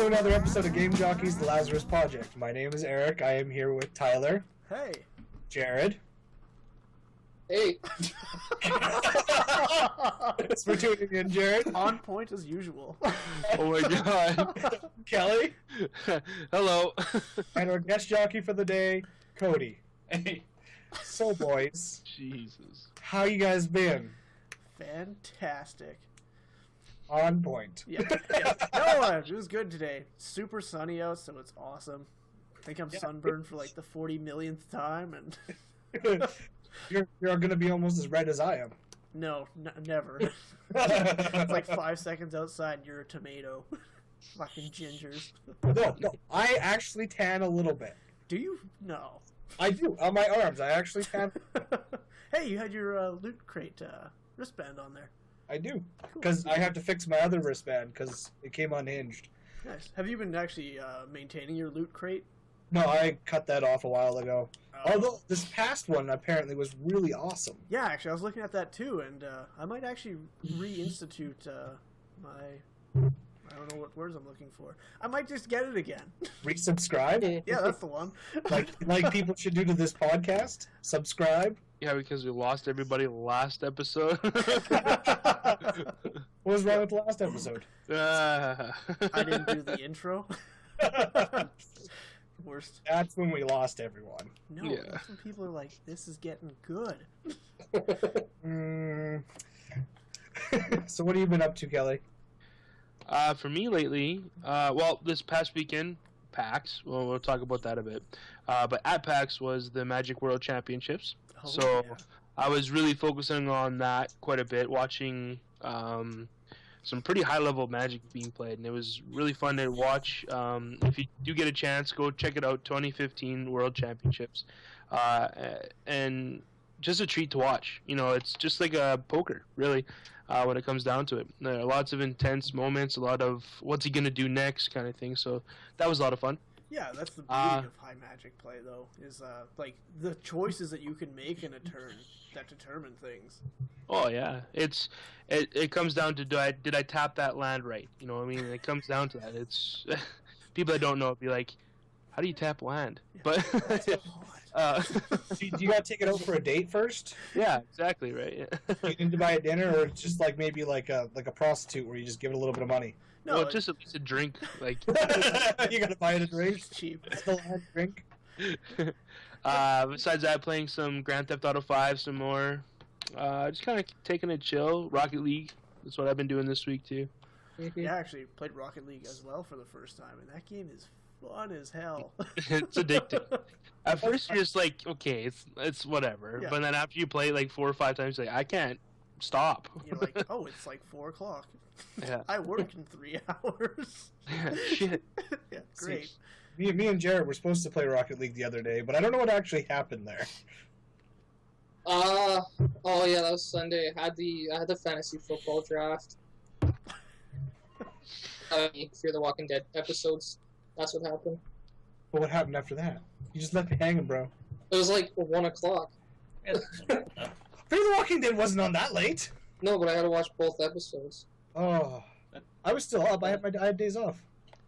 to another episode of Game Jockies, the Lazarus Podject. My name is Eric. I am here with Tyler. Hey. Jared. Hey. Thanks for tuning in, Jared. On point as usual. Oh my god. Kelly. Hello. And our guest jockey for the day, Cody. Hey. So, boys. Jesus. How you guys been? Fantastic. On point. Yeah. No, it was good today. Super sunny out, so it's awesome. I think I'm sunburned for like the 40 millionth time, and You're going to be almost as red as I am. no, never. It's like 5 seconds outside, and you're a tomato. Fucking gingers. No, I actually tan a little bit. Do you? No. I do. On my arms, I actually tan. Hey, you had your loot crate wristband on there. I do. Because I have to fix my other wristband because it came unhinged. Nice. Have you been actually maintaining your loot crate? No, I cut that off a while ago. Oh. Although this past one apparently was really awesome. Yeah, actually, I was looking at that too, and I might actually reinstitute my... I don't know what words I'm looking for. I might just get it again. Resubscribe? Yeah, that's the one. like people should do to this podcast. Subscribe. Yeah, because we lost everybody last episode. What was wrong with the last episode? I didn't do the intro. Worst. That's when we lost everyone. No, Yeah. that's when people are like, this is getting good. So what have you been up to, Kelly? For me lately, well, this past weekend, PAX, well, we'll talk about that a bit. But at PAX was the Magic World Championships. Oh, So yeah. I was really focusing on that quite a bit, watching some pretty high-level Magic being played, and it was really fun to watch. If you do get a chance, go check it out, 2015 World Championships. And just a treat to watch. You know, it's just like a poker, really, when it comes down to it. There are lots of intense moments, a lot of what's he going to do next kind of thing, so that was a lot of fun. Yeah, that's the beauty of high Magic play, though, is like the choices that you can make in a turn that determine things. Oh yeah, it comes down to did I tap that land right? You know what I mean? It comes down to that. It's people that don't know be like, how do you tap land? Yeah, But Do you got to take it out for a date first? yeah, exactly right. You need to buy a dinner, or just like maybe like a prostitute where you just give it a little bit of money. No, Well, just at least a drink, like. You got to buy it a drink. it's cheap. It's still a drink. Besides that, playing some Grand Theft Auto 5 some more. Just kind of taking it chill. Rocket League. That's what I've been doing this week too. Yeah, I actually played Rocket League as well for the first time, and that game is fun as hell. It's addicting. At first, you're just like, okay, it's whatever. Yeah. But then after you play it like 4 or 5 times, you're like, I can't stop. You're like, oh, it's like 4 o'clock. Yeah. I work in 3 hours. Shit. Yeah, great. Me and Jared were supposed to play Rocket League the other day, but I don't know what actually happened there. Oh yeah, that was Sunday. I had the fantasy football draft. Fear the Walking Dead episodes. That's what happened. But what happened after that? You just left me hanging, bro. It was like 1 o'clock. Fear the Walking Dead wasn't on that late. No, but I had to watch both episodes. Oh, I was still up. I had days off.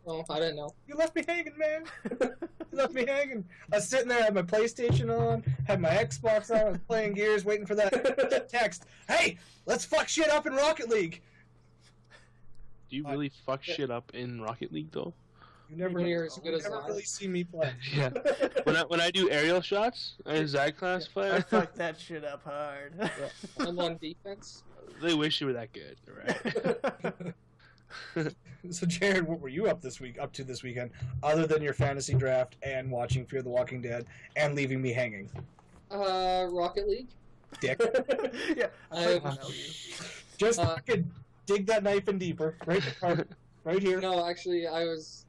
Oh, I didn't know. You left me hanging, man. You left me hanging. I was sitting there, had my PlayStation on, had my Xbox on, I was playing Gears, waiting for that text. Hey, let's fuck shit up in Rocket League. Do you really fuck shit up in Rocket League though? You never, You're as good as never that. really see me play. Yeah. When I do aerial shots, is that classified? I fucked that shit up hard. I'm on defense. They wish you were that good, right? So, Jared, what were you up to this weekend, other than your fantasy draft and watching Fear the Walking Dead and leaving me hanging? Rocket League. Dick. Yeah, I I- know you. Just fucking dig that knife in deeper. Right here. No, actually, I was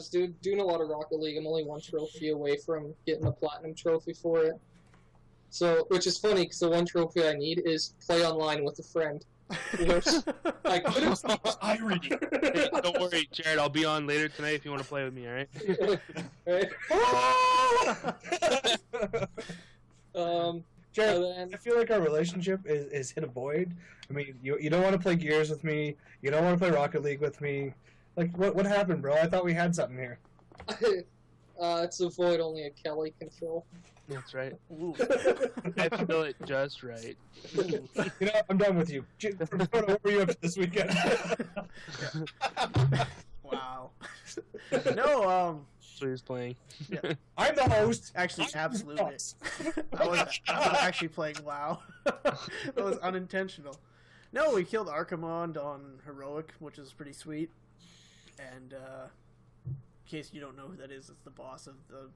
doing a lot of Rocket League. I'm only 1 trophy away from getting a platinum trophy for it. So, which is funny because the 1 trophy I need is play online with a friend. Which I could have. Irony. Hey, don't worry, Jared. I'll be on later tonight if you want to play with me. All right? Right? Jared, And then- I feel like our relationship is hit a void. I mean, you don't want to play Gears with me. You don't want to play Rocket League with me. Like, what happened, bro? I thought we had something here. It's a void only a Kelly can fill. That's right. Ooh. I feel it just right. You know, I'm done with you. What were you up to this weekend? Wow. No, So he's playing. Yeah. I'm the host. actually, I'm absolutely. the boss. I was actually playing WoW. That was unintentional. No, we killed Archimond on Heroic, which is pretty sweet. And in case you don't know who that is, it's the boss of the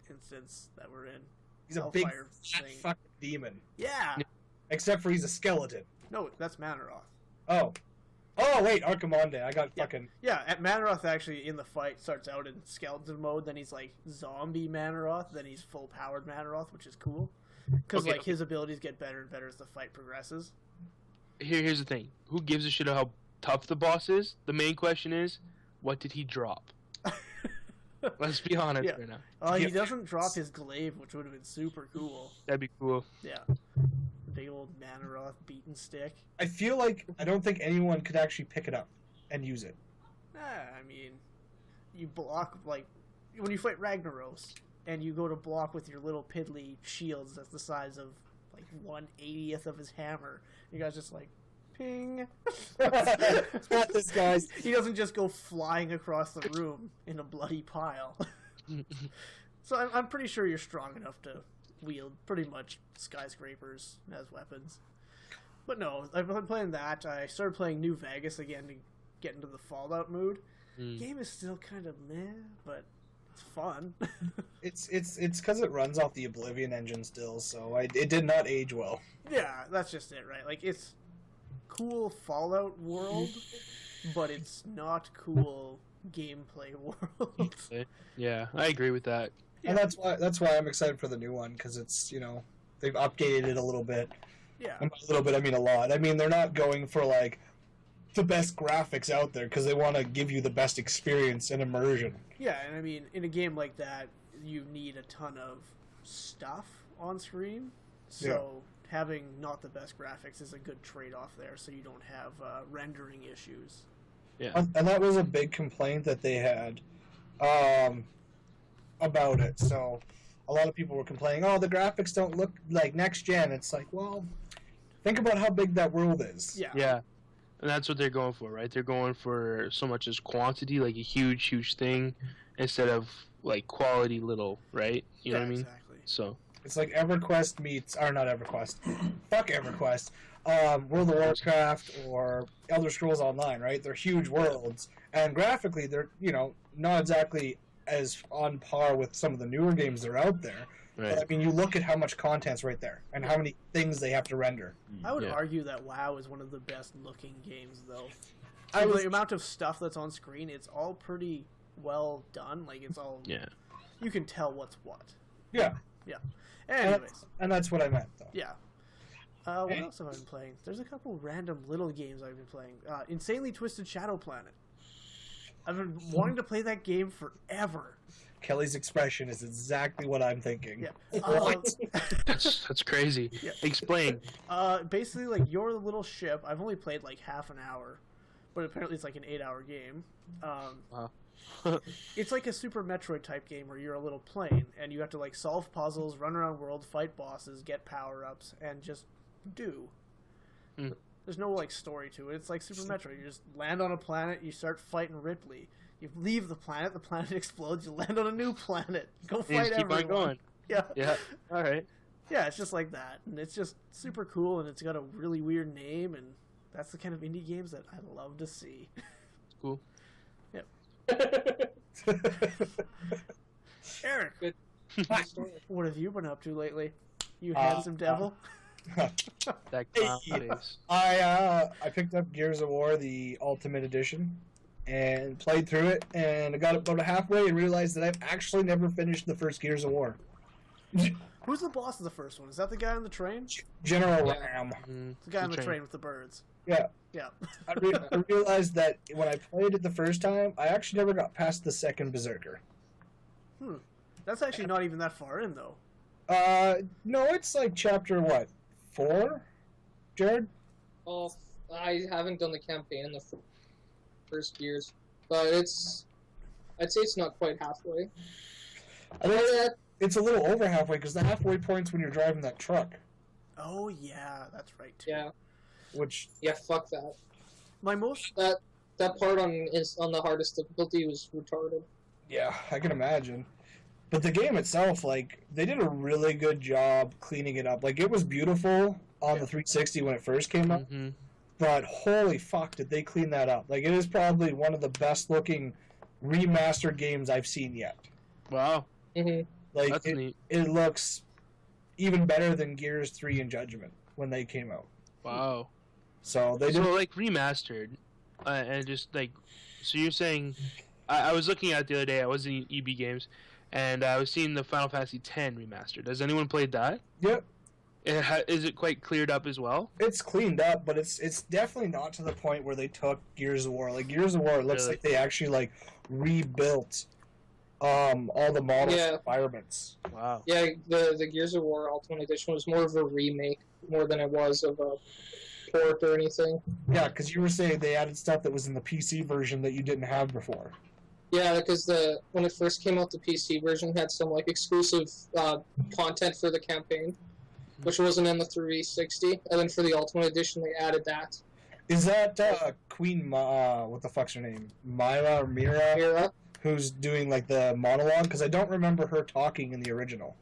instance that we're in. He's a big Hellfire fat thing. fucking demon. Yeah. Except for he's a skeleton. No, that's Manaroth. Oh. Oh, wait, Archimonde. I got fucking... Yeah, at Manaroth actually in the fight starts out in skeleton mode, then he's like zombie Manaroth, then he's full powered Manaroth, which is cool. Because Okay. like his abilities get better and better as the fight progresses. Here's the thing. Who gives a shit how tough the boss is? The main question is, what did he drop? Let's be honest Yeah. right now. He Yeah. doesn't drop his glaive, which would have been super cool. That'd be cool. Yeah. Big old Manaroth beaten stick. I feel like I don't think anyone could actually pick it up and use it. I mean, you block, like, when you fight Ragnaros, and you go to block with your little piddly shields that's the size of, like, 1/80th of his hammer, you guys just, like, ping. It's not this guy's. He doesn't just go flying across the room in a bloody pile. So I'm pretty sure you're strong enough to wield pretty much skyscrapers as weapons. But no, I've been playing that. I started playing New Vegas again to get into the Fallout mood. Game is still kind of meh, but it's fun. It's because it runs off the Oblivion engine still, so it did not age well. Yeah, that's just it, right? Like, it's cool Fallout world, but it's not cool gameplay world. Yeah, I agree with that. And that's why I'm excited for the new one, because it's, they've updated it a little bit. Yeah. And by a little bit, I mean a lot. I mean, they're not going for, like, the best graphics out there, because they want to give you the best experience and immersion. Yeah, and I mean, in a game like that, you need a ton of stuff on screen, so having not the best graphics is a good trade-off there, so you don't have rendering issues. Yeah. And that was a big complaint that they had about it. So a lot of people were complaining, oh, the graphics don't look like next gen. It's like, well, think about how big that world is. Yeah. Yeah. And that's what they're going for, right? They're going for so much as quantity, like a huge, huge thing, instead of, like, quality little, right? You know what I mean? Exactly. So. It's like EverQuest meets, or not EverQuest, fuck EverQuest, World of Warcraft or Elder Scrolls Online, right? They're huge worlds, and graphically they're, not exactly as on par with some of the newer games that are out there. Right. But, I mean, you look at how much content's right there, and how many things they have to render. I would Yeah. argue that WoW is one of the best looking games, though. I was- The amount of stuff that's on screen, it's all pretty well done. Like, it's all... Yeah. You can tell what's what. Yeah. Yeah. Anyways. And that's what I meant, though. Yeah. What else have I been playing? There's a couple random little games I've been playing. Insanely Twisted Shadow Planet. I've been wanting to play that game forever. Kelly's expression is exactly what I'm thinking. Yeah. What? That's crazy. Yeah. Explain. Basically, like, your little ship. I've only played like half an hour, but apparently it's like an 8-hour game. Wow. It's like a Super Metroid type game where you're a little plane and you have to like solve puzzles, run around world, fight bosses, get power ups, and just do. Hmm. There's no like story to it. It's like Super Metroid. You just land on a planet, you start fighting Ripley. You leave the planet explodes, you land on a new planet. Go You fight just keep everyone. on going. Yeah. Yeah. All right. Yeah, it's just like that. And it's just super cool and it's got a really weird name and that's the kind of indie games that I love to see. Cool. Eric, Good story. what have you been up to lately? You handsome devil? That clown face. I picked up Gears of War, the Ultimate Edition, and played through it, and I got about halfway and realized that I've actually never finished the first Gears of War. Who's the boss of the first one? Is that the guy on the train? General Yeah. Ram. The guy on the train with the birds. Yeah. Yeah. I realized that when I played it the first time, I actually never got past the second Berserker. That's actually not even that far in, though. No, it's like chapter, 4? Jared? Oh, I haven't done the campaign in the first years. but I'd say it's not quite halfway. I think it's a little over halfway because the halfway point's when you're driving that truck. Oh yeah, that's right too. Yeah. Which Fuck that. My most That part on the hardest difficulty was retarded. Yeah, I can imagine. But the game itself, like, they did a really good job cleaning it up. Like, it was beautiful on the 360 when it first came out, but holy fuck, did they clean that up. Like, it is probably one of the best-looking remastered games I've seen yet. Wow. Mm-hmm. Like, That's neat. It looks even better than Gears 3 and Judgment when they came out. Wow. So, they did... So, like, remastered, and just, like, so you're saying... I was looking at it the other day, I was in EB Games, and I was seeing the Final Fantasy X remastered. Has anyone played that? Yep. Is it quite cleared up as well? It's cleaned up, but it's definitely not to the point where they took Gears of War. Like, Gears of War, it looks like they actually, like, rebuilt all the models and environments. Wow. Yeah, the Gears of War Ultimate Edition was more of a remake more than it was of a port or anything. Yeah, because you were saying they added stuff that was in the PC version that you didn't have before. Yeah, because when it first came out, the PC version had some like exclusive content for the campaign, which wasn't in the 360. And then for the Ultimate Edition, they added that. Is that Queen what the fuck's her name? Myra or Mira? Who's doing like the monologue? Because I don't remember her talking in the original.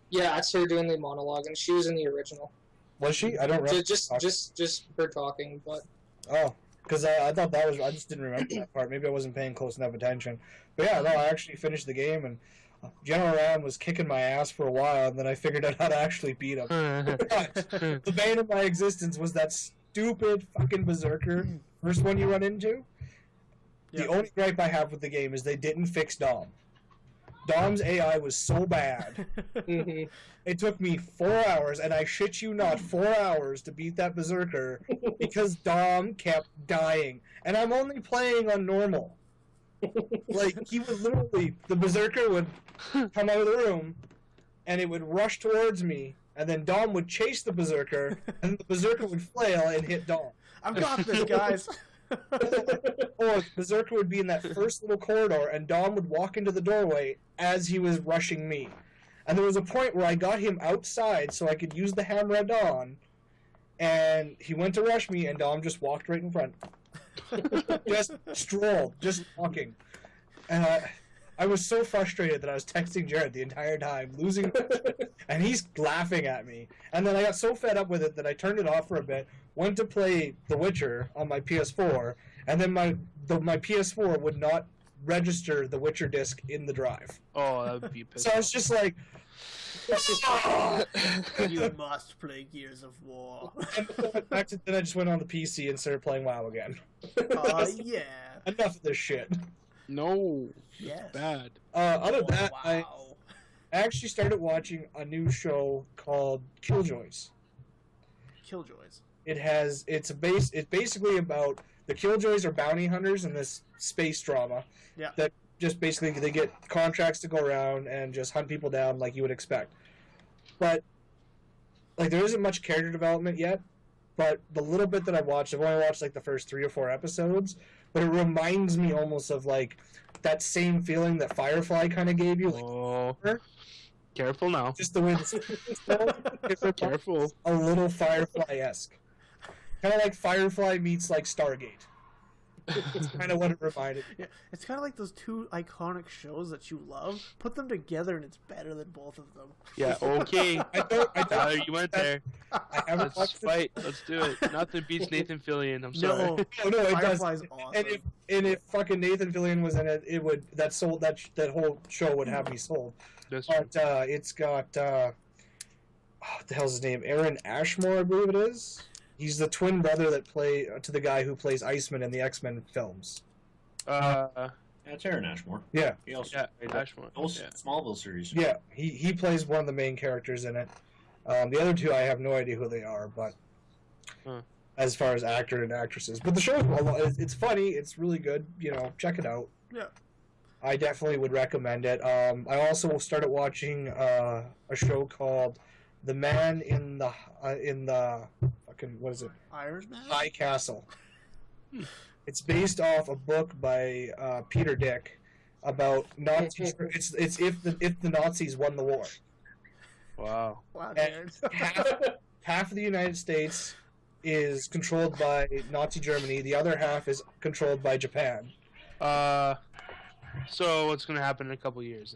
Yeah, it's her doing the monologue, and she was in the original. Was she? I don't remember. Just her talking, but. Oh. Because I thought that was... I just didn't remember that part. Maybe I wasn't paying close enough attention. But yeah, no, I actually finished the game, and General Ram was kicking my ass for a while, and then I figured out how to actually beat him. The bane of my existence was that stupid fucking Berserker. First one you run into. The only gripe I have with the game is they didn't fix Dom. Dom's AI was so bad. It took me 4 hours, and I shit you not, 4 hours to beat that Berserker because Dom kept dying. And I'm only playing on normal. Like, he would literally, the Berserker would come out of the room, and it would rush towards me, and then Dom would chase the Berserker, and the Berserker would flail and hit Dom. I've got this, guys. Or Berserker would be in that first little corridor, and Dom would walk into the doorway as he was rushing me. And there was a point where I got him outside so I could use the hammer at Dawn, and he went to rush me, and Dom just walked right in front. Just strolled, just walking. And I was so frustrated that I was texting Jared the entire time, losing and he's laughing at me. And then I got so fed up with it that I turned it off for a bit, went to play The Witcher on my PS4, and then my PS4 would not register the Witcher disc in the drive. Oh, that would be pissed. So I was just like, You must play Gears of War. and then I just went on the PC and started playing WoW again. Yeah. Enough of this shit. No. Yes. Bad. Other than that, Wow. I actually started watching a new show called Killjoys. Killjoys. It's basically about the Killjoys are bounty hunters in this space drama. Yeah. That just basically they get contracts to go around and just hunt people down like you would expect. But like there isn't much character development yet. But the little bit that I've only watched like the first 3 or 4 episodes. But it reminds me almost of like that same feeling that Firefly kind of gave you. Like, Oh. Careful now. just the way the Careful. a little Firefly-esque. Kind of like Firefly meets like Stargate. It's kind of what it reminded me. Yeah, it's kind of like those two iconic shows that you love. Put them together, and it's better than both of them. Yeah, okay. I don't You went there. I haven't Let's watched fight. Let's do it. Nothing beats Nathan Fillion. I'm sorry. No, No, it does. Firefly's awesome. And if fucking Nathan Fillion was in it, it would that whole show would have me sold. That's true. But it's got what the hell's his name? Aaron Ashmore, I believe it is. He's the twin brother that to the guy who plays Iceman in the X-Men films. That's Aaron Ashmore. Yeah. He also Ashmore. Smallville series. Yeah, he plays one of the main characters in it. The other two, I have no idea who they are, but as far as actor and actresses. But the show, it's funny. It's really good. You know, check it out. Yeah. I definitely would recommend it. I also started watching a show called The Man in the fucking what is it? Iron Man. High Castle. It's based off a book by Peter Dick about Nazis. It's if the Nazis won the war. Wow. Wow, And Darren. half of the United States is controlled by Nazi Germany. The other half is controlled by Japan. So what's gonna happen in a couple years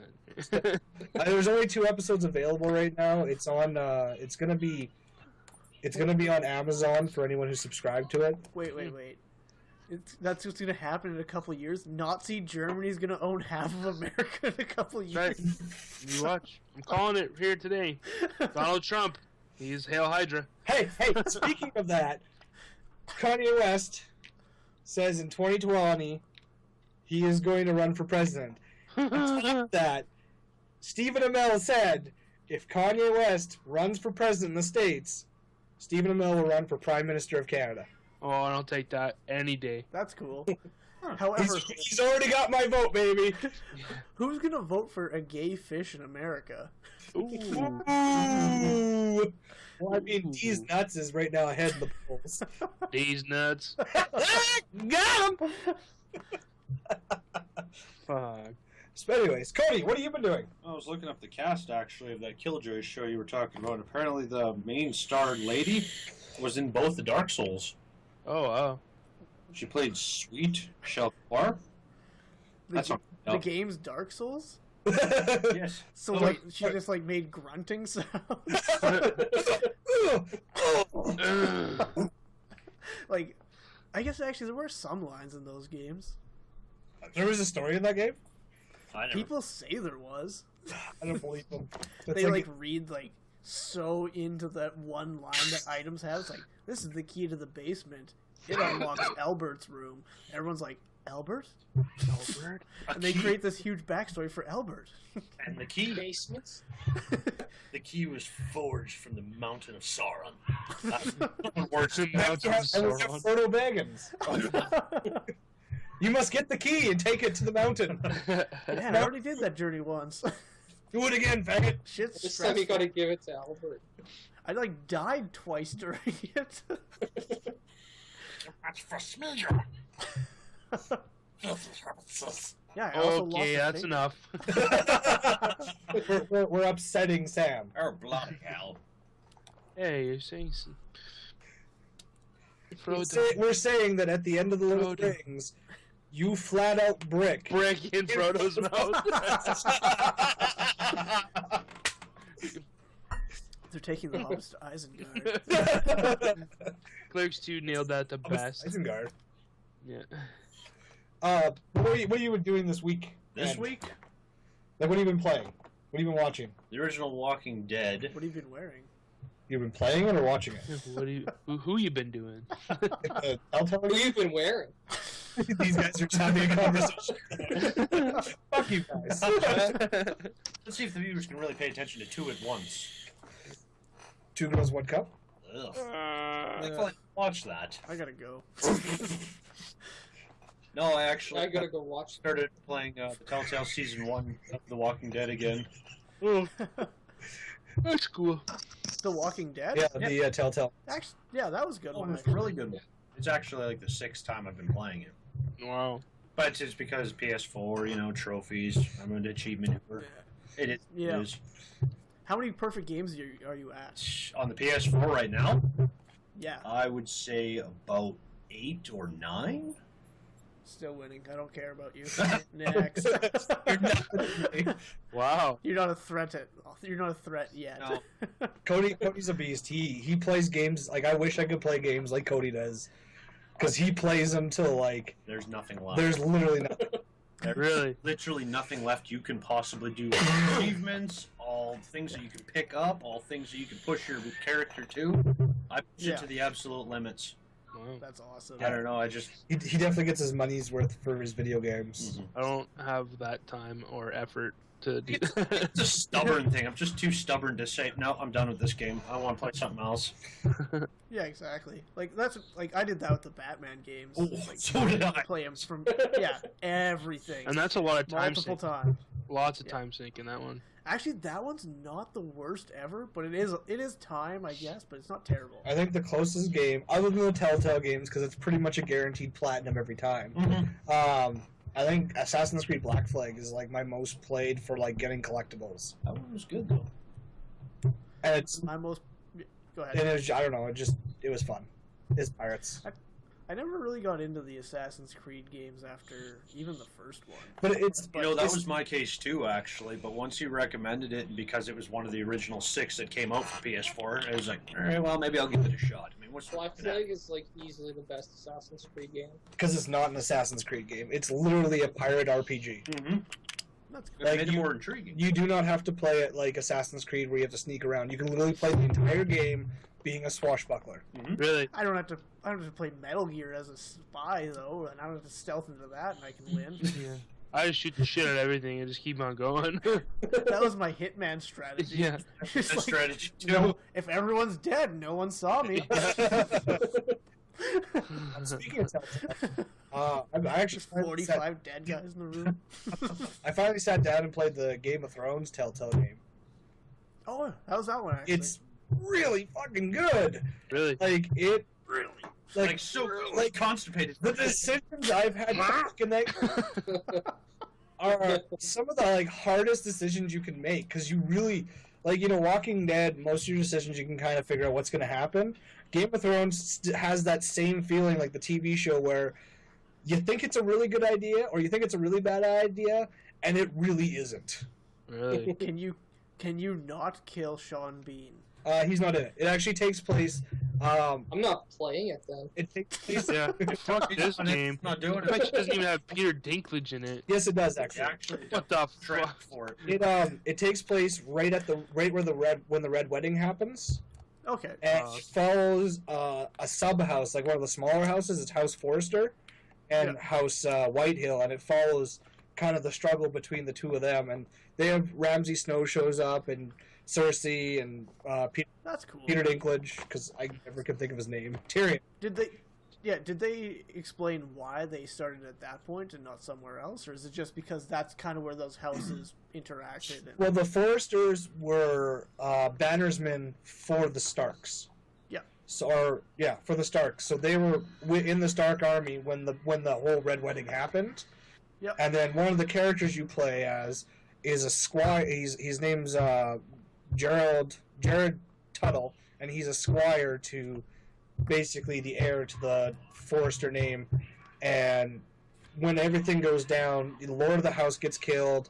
then? There's only 2 episodes available right now. It's on. It's gonna be on Amazon for anyone who's subscribed to it. Wait. That's what's going to happen in a couple years? Nazi Germany's going to own half of America in a couple years? Right. You watch. I'm calling it here today. Donald Trump. He's Hail Hydra. Hey, speaking of that, Kanye West says in 2020 he is going to run for president. On top of that, Stephen Amell said if Kanye West runs for president in the States, Stephen Amell will run for Prime Minister of Canada. Oh, I'll take that any day. That's cool. However, He's already got my vote, baby. who's going to vote for a gay fish in America? Ooh. Well, I mean, D's nuts is right now ahead in the polls. These nuts. Got him! Fuck. So anyways, Cody, what have you been doing? I was looking up the cast, actually, of that Killjoy show you were talking about. Apparently the main star lady was in both the Dark Souls. Oh, wow. She played Sweet Shelcoir. That's not... The game's Dark Souls? Yes. So, like, she just, like, made grunting sounds? Like, I guess actually there were some lines in those games. There was a story in that game? I never... People say there was. I don't believe them. That's They, like, read, like, so into that one line that items have. It's like, this is the key to the basement. It unlocks Albert's room. Everyone's like, Albert? Albert? And they create this huge backstory for Albert. And the key... Basements? The key was forged from the Mountain of Sauron. Works in Mountain of Sauron. Frodo Baggins. You must get the key and take it to the mountain. Man, I already did that journey once. Do it again, faggot. Shit's This time you stressful. gotta give it to Albert. I, like, died twice during it. That's familiar. Yeah, I also Okay, lost a that's finger. enough. We're upsetting Sam. Oh, bloody hell. Hey, you're saying some... We're saying that at the end of the Lord of the Frodo. Rings, you flat out brick. Brick in Frodo's mouth. They're taking the hobbits to Isengard. Clerks 2 nailed that the best. Isengard. Yeah. What have you been doing this week? This And, week, Like, what have you been playing? What have you been watching? the original Walking Dead. What have you been wearing? You've been playing it or watching it? What do you, who you been doing? Telltale? Who you been wearing? These guys are just having a conversation. Fuck you guys. Let's see if the viewers can really pay attention to 2 at once. 2 Girls, 1 Cup? Ugh. I can't watch that. I gotta go. No, I actually I gotta go watch. started playing the Telltale Season 1 of The Walking Dead again. Oh, that's cool. The Walking Dead? Yeah, the Telltale. Actually, yeah, that was a good Oh, one. it's a really good one. It's actually like the 6th time I've been playing it. Wow. But it's because PS4, you know, trophies. I'm an achievement hooper. It is. Yeah. It is. How many perfect games are you at? On the PS4 right now, Yeah, I would say about 8 or 9. still winning. I don't care about you. Next. Wow. You're not a threat. You're not a threat yet. No. Cody's a beast. He plays games like I wish I could play games like Cody does, because he plays them till like There's nothing left. there's literally nothing. There's Really? literally nothing left you can possibly do. Achievements, all things that you can pick up, all things that you can push your character to. I push Yeah. it to the absolute limits. Wow. That's awesome. I don't know, I just... He definitely gets his money's worth for his video games. Mhm. I don't have that time or effort to do It's a stubborn thing. I'm just too stubborn to say, no, I'm done with this game. I want to play something else. Yeah, exactly. Like that's like I did that with the Batman games. Oh, Like, so did I. play them from everything And that's a lot of time multiple saving. times. Lots of time sink in that one. Actually, that one's not the worst ever, but it is time, I guess, but it's not terrible. I think the closest game, other than the Telltale games, because it's pretty much a guaranteed platinum every time. Mm-hmm. I think Assassin's Creed Black Flag is like my most played for like getting collectibles. That one was good though. And it's My most... Go ahead. and it was, I don't know, it was fun. It's pirates. I never really got into the Assassin's Creed games after even the first one. But it's You know, that was my case too, actually. But once you recommended it, and because it was one of the original 6 that came out for PS4, I was like, all right, well, maybe I'll give it a shot. I mean, what's Black Flag is like easily the best Assassin's Creed game. because it's not an Assassin's Creed game. It's literally a pirate RPG. Mm-hmm. That's It Like, made it you- more intriguing. You do not have to play it like Assassin's Creed where you have to sneak around. You can literally play the entire game being a swashbuckler. Really? I don't have to play Metal Gear as a spy though, and I don't have to stealth into that and I can win. Yeah. I just shoot the shit out of everything and just keep on going. That was my Hitman strategy. Yeah. It's That's like, strategy too. no, if everyone's dead, no one saw me. Speaking of Telltale, I actually finally sat, 45 dead guys in the room. I finally sat down and played the Game of Thrones Telltale game. Oh, how's that one actually? It's really fucking good. Really? Like it really Like so, like constipated. the decisions I've had to make in that are some of the like hardest decisions you can make because you really like Walking Dead. Most of your decisions you can kind of figure out what's going to happen. Game of Thrones has that same feeling like the TV show where you think it's a really good idea or you think it's a really bad idea, and it really isn't. Really? Can you not kill Sean Bean? He's not in it. It actually takes place. I'm not playing it then. It takes place. Yeah. Fuck this Not game. Not doing It it. doesn't even have Peter Dinklage in it. Yes, it does actually. Actually, What the track fuck? for it. It takes place right where the red wedding happens, Okay. and it follows a sub house, like one of the smaller houses. It's House Forrester and House Whitehill, and it follows kind of the struggle between the two of them. And they have Ramsay Snow shows up and Cersei and That's cool. Peter Dinklage, because I never could think of his name. Tyrion. Did they explain why they started at that point and not somewhere else, or is it just because that's kind of where those houses interacted? And... Well, the Forresters were bannersmen for the Starks. For the Starks. So they were in the Stark army when the whole Red Wedding happened. Yep. And then one of the characters you play as is a squire. His name's Jared Tuttle, and he's a squire to basically the heir to the Forrester name. And when everything goes down, the lord of the house gets killed.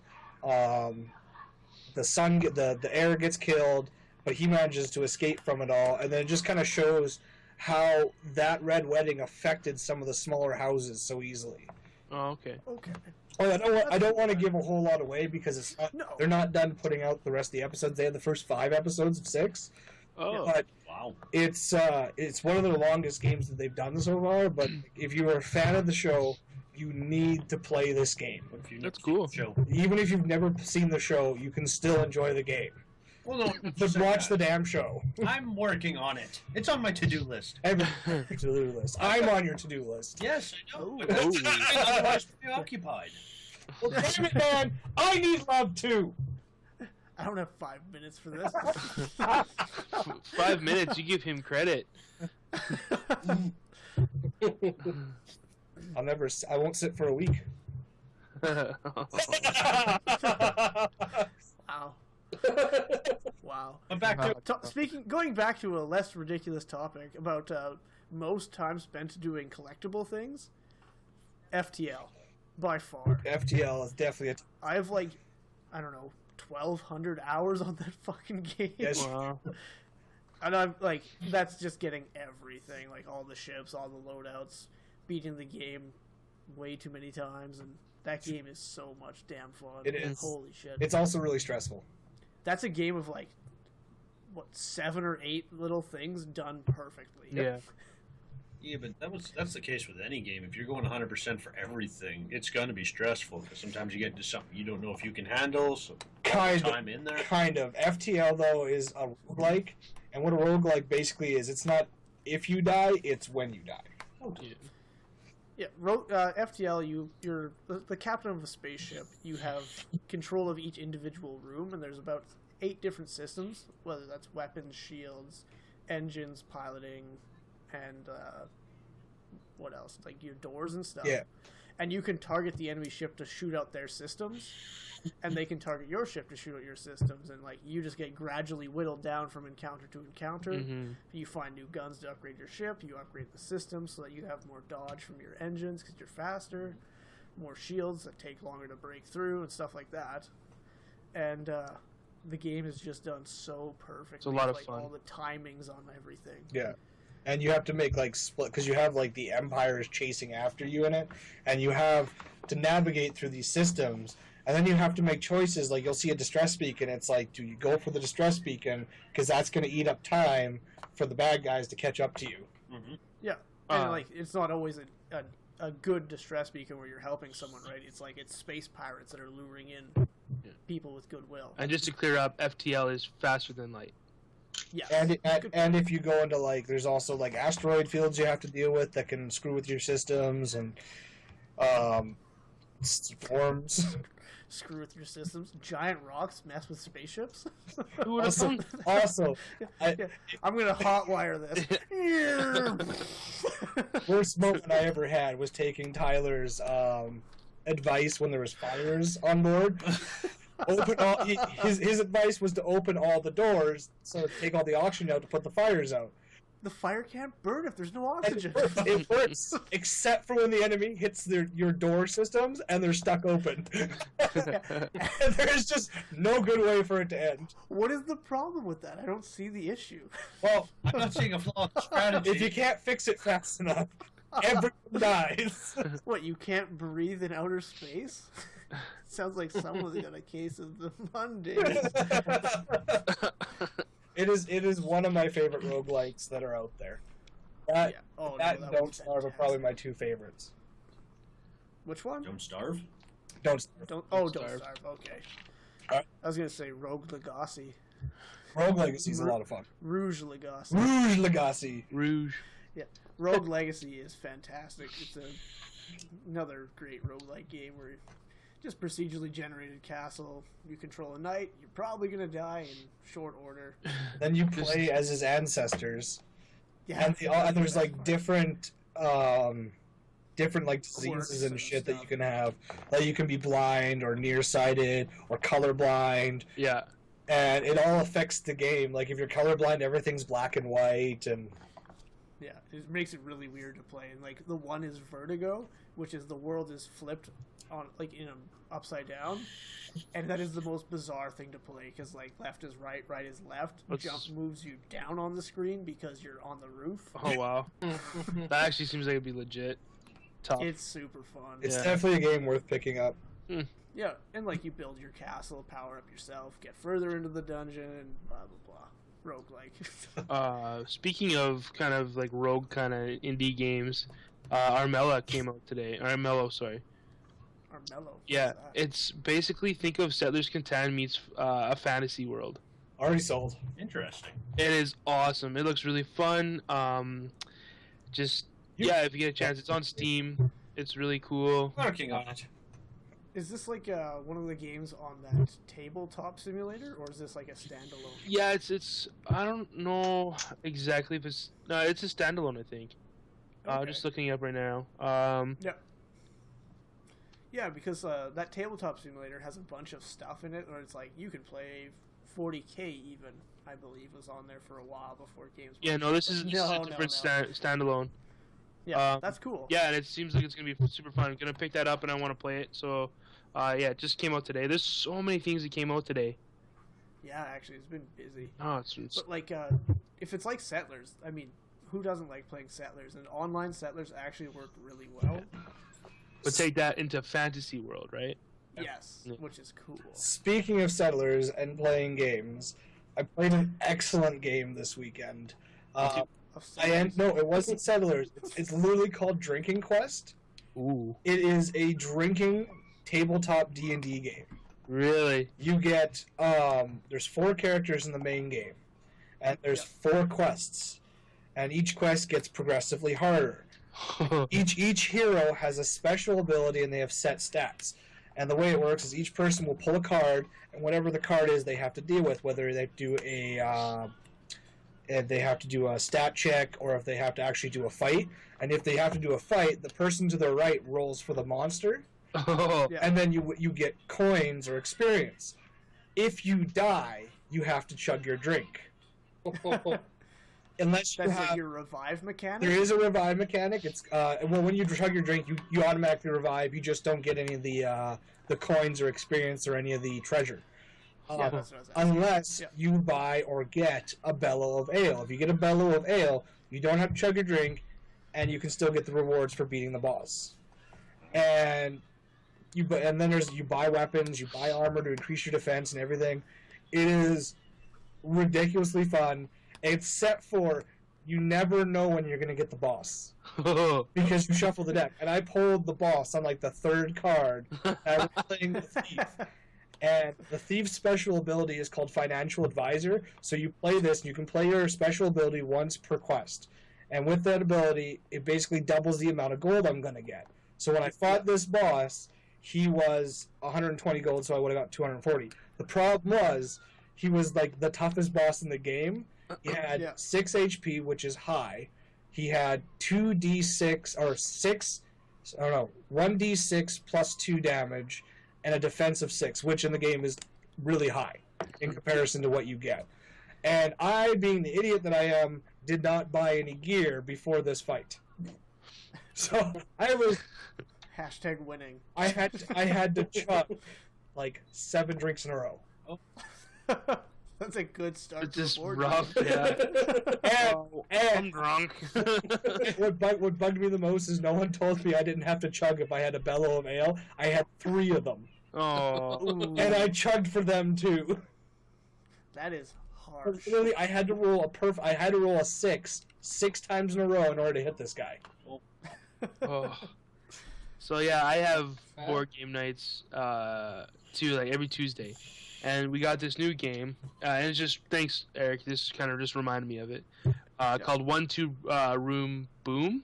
The heir gets killed, but he manages to escape from it all. And then it just kind of shows how that Red Wedding affected some of the smaller houses so easily. Oh, okay. Okay. Oh, I don't want to give a whole lot away because it's not, No. they're not done putting out the rest of the episodes. They had the first 5 episodes of 6, Oh. but Wow. it's one of the longest games that they've done so far. But if you are a fan of the show, you need to play this game. If you That's never cool. seen the show. Even if you've never seen the show, you can still enjoy the game. Well, no. But watch the damn show. I'm working on it. It's on my to-do list. Everything to-do list. I'm on your to-do list. Yes, I know. Oh. But that's otherwise preoccupied. Well, damn it, man! I need love too. I don't have 5 minutes for this. 5 minutes, you give him credit. I won't sit for a week. Wow. Wow. But back to Going back to a less ridiculous topic about most time spent doing collectible things, FTL, by far. FTL is definitely I have 1,200 hours on that fucking game. Yes. Wow. And I'm that's just getting everything, all the ships, all the loadouts, beating the game way too many times, and that game is so much damn fun. It is. Holy shit. It's also really stressful. That's a game of 7 or 8 little things done perfectly. Yeah. Yeah, but that's the case with any game. If you're going 100% for everything, it's going to be stressful because sometimes you get into something you don't know if you can handle. So time in there. Kind of. FTL though is a roguelike, and what a roguelike basically is, it's not if you die, it's when you die. Oh, Yeah. Yeah, FTL, you're the captain of a spaceship. You have control of each individual room, and there's about 8 different systems, whether that's weapons, shields, engines, piloting, and what else? Like your doors and stuff. Yeah. And you can target the enemy ship to shoot out their systems, and they can target your ship to shoot out your systems, and like you just get gradually whittled down from encounter to encounter. Mm-hmm. You find new guns to upgrade your ship. You upgrade the system so that you have more dodge from your engines because you're faster. More shields that take longer to break through and stuff like that. And the game is just done so perfectly. It's a lot of like, fun. All the timings on everything. Yeah. And you have to make like split because you have like the Empire is chasing after you in it, and you have to navigate through these systems, and then you have to make choices. Like you'll see a distress beacon, it's like, do you go for the distress beacon because that's going to eat up time for the bad guys to catch up to you? Mm-hmm. Yeah, and like it's not always a good distress beacon where you're helping someone, right? It's like it's space pirates that are luring in people with goodwill. And just to clear up, FTL is faster than light. Yeah, And if you go into like, there's also like asteroid fields you have to deal with that can screw with your systems, and storms. screw with your systems. Giant rocks mess with spaceships. Who would have Also, thought? also I'm gonna hotwire this. worst moment I ever had was taking Tyler's advice when there was fires on board. Open all, his advice was to open all the doors, so take all the oxygen out to put the fires out. The fire can't burn if there's no And oxygen. it works, except for when the enemy hits your door systems and they're stuck open. And there's just no good way for it to end. What is the problem with that? I don't see the issue. Well, I'm not seeing a flaw in the strategy. if you can't fix it fast enough, everyone dies. What, you can't breathe in outer space? Sounds like someone's got a case of the Mondays. It is one of my favorite roguelikes that are out there. That, Yeah. Oh, that no, and that Don't one's Starve are fantastic. probably my 2 favorites. Which one? Don't starve. Don't Starve. Don't Starve. starve. Okay. Alright. I was gonna say Rogue Legacy. Rogue Legacy is a lot of fun. Rouge Legacy. Rouge Legacy. Rouge. Rogue Legacy is fantastic. It's another great roguelike game where just procedurally generated castle. You control a knight. You're probably gonna die in short order. Then you play as his ancestors, Yeah. and there's like different like diseases Quirks and and shit that stuff. you can have. Like you can be blind or nearsighted or colorblind, Yeah. and it all affects the game. Like if you're colorblind, everything's black and white, and Yeah, it makes it really weird to play. And like the one is Vertigo, which is the world is flipped on like in a upside down, and that is the most bizarre thing to play because like left is right, right is left. What's- Jump moves you down on the screen because you're on the roof. Oh wow. That actually seems like it'd be legit. Tough. It's super fun. it's Yeah. definitely a game worth picking up. Yeah, and like you build your castle, power up yourself, get further into the dungeon, and blah blah blah. Roguelike. Speaking of kind of like rogue kind of indie games, Armella came out today. Armello, sorry. Armello. Yeah, what's that? it's basically think of Settlers Catan meets a fantasy world. Already sold. Interesting. It is awesome. It looks really fun. If you get a chance, it's on Steam. It's really cool. Working on it. Is this like one of the games on that tabletop simulator, or is this like a standalone? Yeah, it's. I don't know exactly if it's. No, it's a standalone. I think. Okay. Just looking it up right now. Yeah, because that tabletop simulator has a bunch of stuff in it, where it's like you can play 40K even. I believe was on there for a while before games. Yeah, no, this is a No, different no. standalone. Yeah, that's cool. Yeah, and it seems like it's gonna be super fun. I'm gonna pick that up and I want to play it. So, it just came out today. There's so many things that came out today. Yeah, actually, it's been busy. Oh, it's But like, if it's like Settlers, I mean, who doesn't like playing Settlers? And online Settlers actually work really well. but take that into fantasy world, right? Yes, Yeah. which is cool. Speaking of settlers and playing games, I played an excellent game this weekend. Of No, it wasn't Settlers. It's literally called Drinking Quest. Ooh, It is a drinking tabletop D&D game. really? You get there's 4 characters in the main game, and there's 4 quests, and each quest gets progressively harder. Each hero has a special ability and they have set stats. And the way it works is each person will pull a card, and whatever the card is, they have to deal with. Whether they do if they have to do a stat check, or if they have to actually do a fight. And if they have to do a fight, the person to their right rolls for the monster, and then you get coins or experience. If you die, you have to chug your drink. Unless you have your revive mechanic. There is a revive mechanic. It's when you chug your drink, you automatically revive. You just don't get any of the coins or experience or any of the treasure. Yeah, that's what I was unless you buy or get a bellow of ale. If you get a bellow of ale, you don't have to chug your drink, and you can still get the rewards for beating the boss. And then you buy weapons, you buy armor to increase your defense and everything. It is ridiculously fun. Except for you never know when you're going to get the boss. Because you shuffle the deck. And I pulled the boss on like the third card. I was playing the thief. And the thief's special ability is called Financial Advisor. So you play this, and you can play your special ability once per quest. And with that ability, it basically doubles the amount of gold I'm going to get. So when I fought this boss, he was 120 gold, so I would have got 240. The problem was, he was like the toughest boss in the game. He had 6 HP, which is high. He had 2d6 or 1d6 plus 2 damage, and a defense of 6, which in the game is really high in comparison to what you get. And I, being the idiot that I am, did not buy any gear before this fight. So I was #winning. I had to chug like 7 drinks in a row. That's a good start. It's just rough, yeah. and I'm drunk. what bugged me the most is no one told me I didn't have to chug if I had a bellow of ale. I had 3 of them. Oh. And I chugged for them too. That is harsh. Literally, I had to roll a 6 times in a row in order to hit this guy. Oh. So yeah, I have board game nights too, like every Tuesday. And we got this new game, and it's just, thanks, Eric, this kind of just reminded me of it, called 1-2 Room Boom.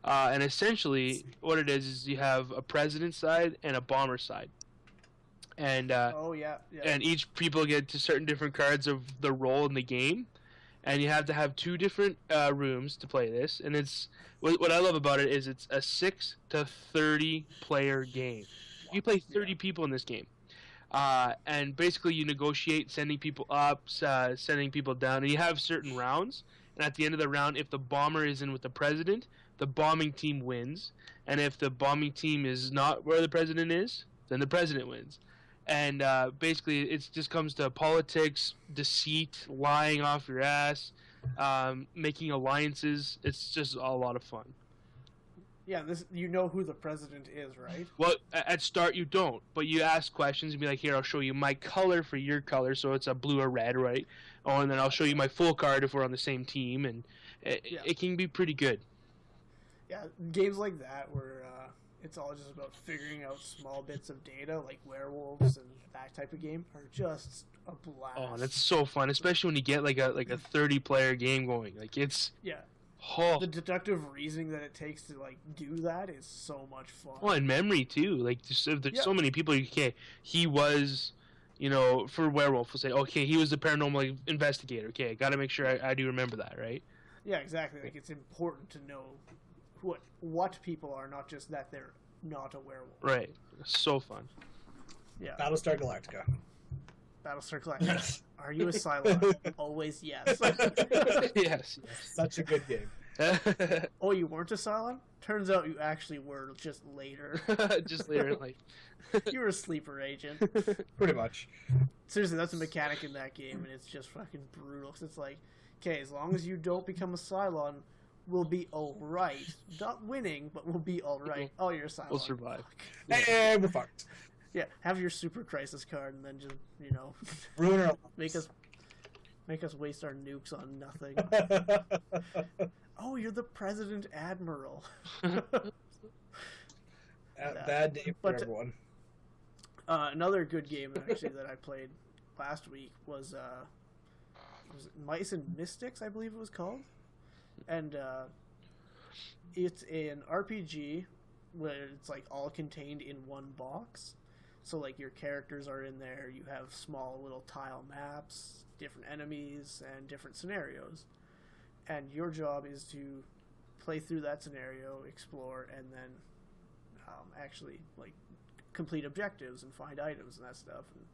And essentially, what it is you have a president side and a bomber side. And and each people get to certain different cards of the role in the game. And you have to have 2 different rooms to play this. And it's what I love about it is it's a 6 to 30 player game. You play 30 people in this game. And basically you negotiate sending people up, sending people down, and you have certain rounds. And at the end of the round, if the bomber is in with the president, the bombing team wins. And if the bombing team is not where the president is, then the president wins. And basically it just comes to politics, deceit, lying off your ass, making alliances. It's just a lot of fun. Yeah, you know who the president is, right? Well, at start you don't, but you ask questions and be like, here, I'll show you my color for your color, so it's a blue or red, right? Oh, and then I'll show you my full card if we're on the same team, and it can be pretty good. Yeah, games like that where it's all just about figuring out small bits of data, like werewolves and that type of game, are just a blast. Oh, that's so fun, especially when you get like a 30-player game going. Like it's the deductive reasoning that it takes to like do that is so much fun. Oh, and memory too. Like there's so many people. Okay, he was, for werewolf, we'll say, okay, he was the paranormal investigator. Okay, I got to make sure I do remember that, right? Yeah, exactly. Like it's important to know what people are, not just that they're not a werewolf. Right. So fun. Yeah. Battlestar Galactica. Battlestar Galactica. Are you a Cylon? Always yes. Yes. Such a good game. Oh, you weren't a Cylon? Turns out you actually were, just later. Just later in life. You were a sleeper agent. Pretty much. Seriously, that's a mechanic in that game, and it's just fucking brutal. Cause it's like, okay, as long as you don't become a Cylon, we'll be alright. Not winning, but we'll be alright. Oh, you're a Cylon. We'll survive. Hey, we're fucked. Yeah, have your Super Crisis card, and then just, ruin our make us waste our nukes on nothing. Oh, you're the President Admiral. Bad day for everyone. Another good game actually that I played last week was it Mice and Mystics, I believe it was called, and It's an RPG where it's like all contained in one box. So like your characters are in there, you have small little tile maps, different enemies, and different scenarios. And your job is to play through that scenario, explore, and then actually like complete objectives and find items and that stuff. And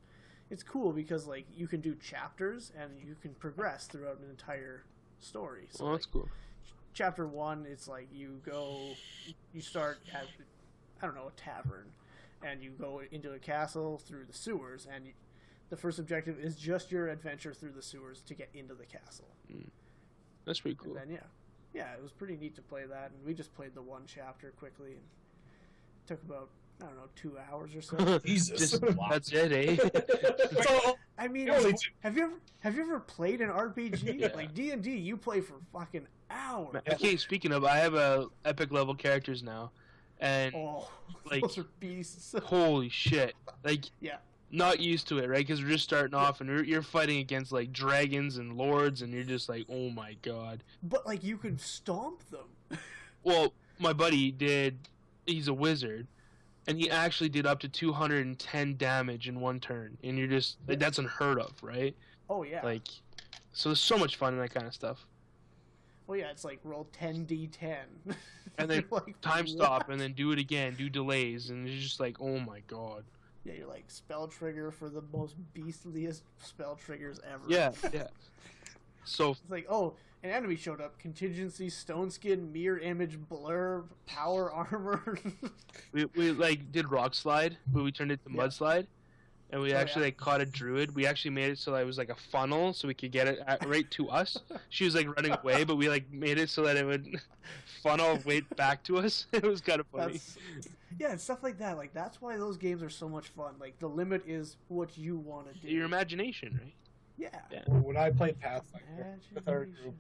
it's cool because like you can do chapters and you can progress throughout an entire story. So, Well, that's cool. Chapter 1, it's like you start at, I don't know, a tavern, and you go into a castle through the sewers, and the first objective is just your adventure through the sewers to get into the castle. That's pretty cool. And then it was pretty neat to play that, and we just played the one chapter quickly, and it took about, I don't know, 2 hours or so. Jesus. That's it, eh? So, I mean, Only have you ever played an RPG? Yeah. Like D&D, you play for fucking hours. Okay, speaking of, I have epic level characters now, and Oh, like, those are beasts. holy shit, like, Yeah. not used to it, right? Because we're just starting off, and you're fighting against like dragons and lords, and you're just like, oh my god. But like you could stomp them. Well, my buddy did. He's a wizard, and he actually did up to 210 damage in one turn, and you're just like, that's unheard of, right? Oh yeah. Like, so there's so much fun in that kind of stuff. Well, yeah, it's like roll 10d10. And then You're like, time what? stop, and then do it again, do delays, and it's just like, oh my god. Yeah, you're like spell trigger for the most beastliest spell triggers ever. Yeah, yeah. So It's like, oh, an enemy showed up. Contingency, stone skin, mirror image, blur, power armor. we like did rock slide, but we turned it to mud slide, and we actually like caught a druid. We actually made it so that it was like a funnel, so we could get it right to us. She was like running away, but we like made it so that it would funnel right back to us. It was kind of funny. Yeah, and stuff like that. Like that's why those games are so much fun. Like the limit is what you want to do. Your imagination, right? Yeah. when I played Pathfinder with our group,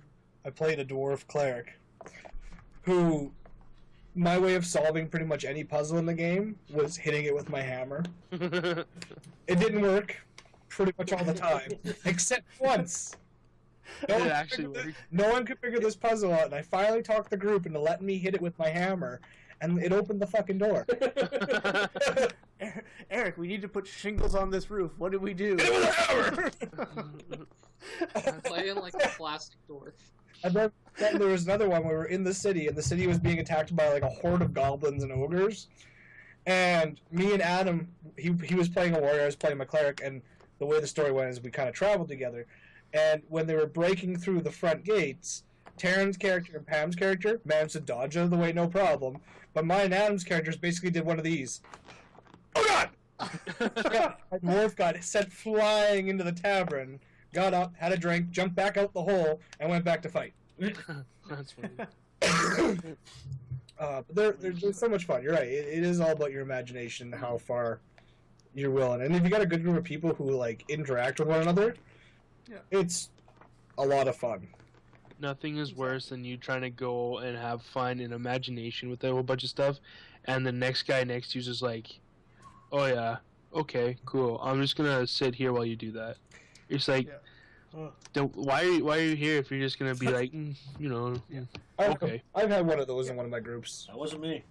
I played a dwarf cleric who, my way of solving pretty much any puzzle in the game was hitting it with my hammer. It didn't work pretty much all the time, except once. It actually worked. No one could figure this puzzle out, and I finally talked the group into letting me hit it with my hammer, and it opened the fucking door. Eric, we need to put shingles on this roof. What do we do? Hit it with a hammer! Playing like a plastic dwarf. And then there was another one where we were in the city, and the city was being attacked by like a horde of goblins and ogres. And me and Adam, he was playing a warrior, I was playing my cleric, and the way the story went is we kind of traveled together. And when they were breaking through the front gates, Taryn's character and Pam's character managed to dodge out of the way, no problem. But mine and Adam's characters basically did one of these. Oh god! Our dwarf got sent flying into the tavern, got up, had a drink, jumped back out the hole, and went back to fight. That's funny. But there's so much fun. You're right. It is all about your imagination, how far you're willing. And if you got a good group of people who like interact with one another, it's a lot of fun. Nothing is worse than you trying to go and have fun and imagination with a whole bunch of stuff, and the next guy next to you is just like, oh yeah, okay, cool. I'm just gonna sit here while you do that. It's like, why are you here if you're just gonna be like, you know, okay. I've had one of those in one of my groups. That wasn't me.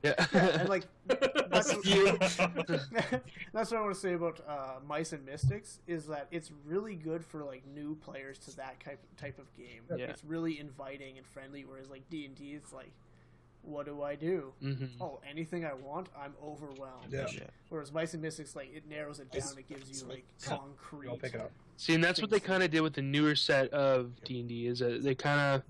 Yeah. And like that's what I want to say about Mice and Mystics is that it's really good for like new players to that type of game. Yeah. It's really inviting and friendly. Whereas like D&D, it's like, what do I do? Mm-hmm. Oh, anything I want, I'm overwhelmed. Yeah. Whereas Mice and Mystics, like it narrows it down. It gives you like concrete. I'll pick it up. See, and that's what they kind of did with the newer set of D&D, is that they kind of,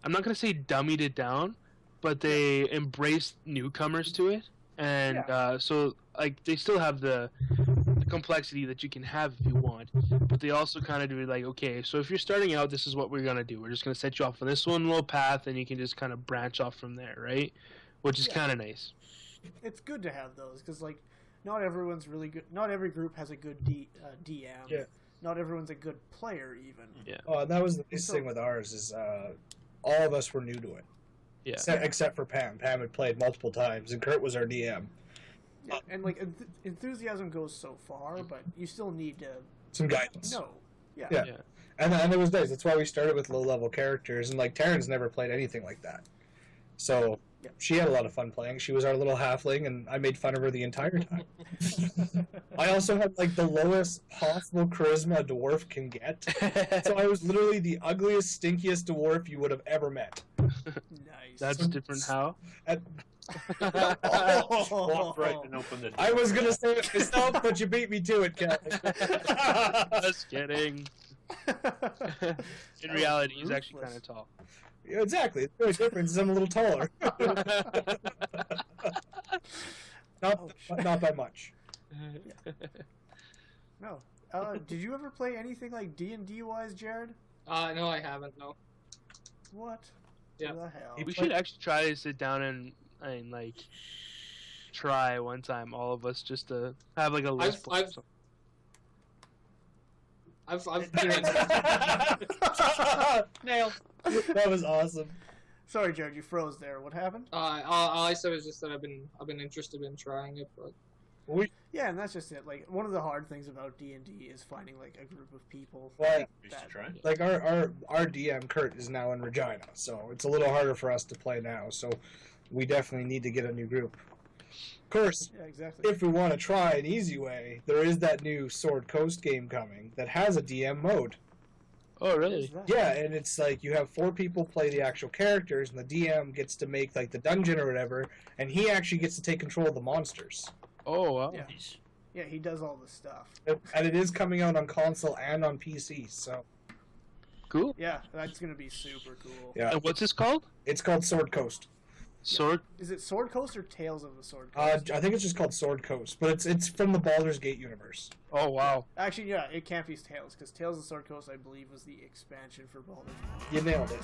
I'm not going to say dummied it down, but they embraced newcomers to it. And so, like, they still have the complexity that you can have if you want, but they also kind of do like, okay, so if you're starting out, this is what we're going to do. We're just going to set you off on this one little path, and you can just kind of branch off from there, right? Which is kind of nice. It's good to have those, because, like, not everyone's really good. Not every group has a good DM. Yeah. Not everyone's a good player, even. Yeah. Oh, and that was the biggest thing with ours is all of us were new to it. Yeah. Except for Pam. Pam had played multiple times, and Kurt was our DM. Yeah, and like enthusiasm goes so far, but you still need to Some guidance. know. Yeah. Yeah. And it was nice. That's why we started with low-level characters, and like Taryn's never played anything like that. So she had a lot of fun playing. She was our little halfling, and I made fun of her the entire time. I also had like the lowest possible charisma a dwarf can get. So I was literally the ugliest, stinkiest dwarf you would have ever met. Nice. That's different how? Walk right and open the door. I was gonna say it myself, but you beat me to it, Kevin. Just kidding. In reality, he's actually kind of tall. Yeah, exactly. It's very different. 'Cause I'm a little taller. Not by much. No. Did you ever play anything like D&D wise, Jared? No, I haven't. No. What? Yeah. The hell? We should actually try to sit down and like try one time, all of us, just to have like a list. I've Nailed. That was awesome. Sorry, Jared, you froze there. What happened? all I said was just that I've been interested in trying it, but Yeah, and that's just it. Like, one of the hard things about D&D is finding like a group of people. Well, that, like our DM Kurt is now in Regina, so it's a little harder for us to play now. So we definitely need to get a new group. Of course, yeah, exactly. if we want to try an easy way, there is that new Sword Coast game coming that has a DM mode. Oh, really? Yeah, and it's like you have 4 people play the actual characters, and the DM gets to make like the dungeon or whatever, and he actually gets to take control of the monsters. Oh, wow. Yeah. Yeah, he does all the stuff. And it is coming out on console and on PC, so... Cool. Yeah, that's going to be super cool. Yeah. And what's this called? It's called Sword Coast. Sword? Is it Sword Coast or Tales of the Sword Coast? I think it's just called Sword Coast, but it's from the Baldur's Gate universe. Oh, wow. Actually, yeah, it can't be Tales, because Tales of the Sword Coast, I believe, was the expansion for Baldur's Gate. You nailed it.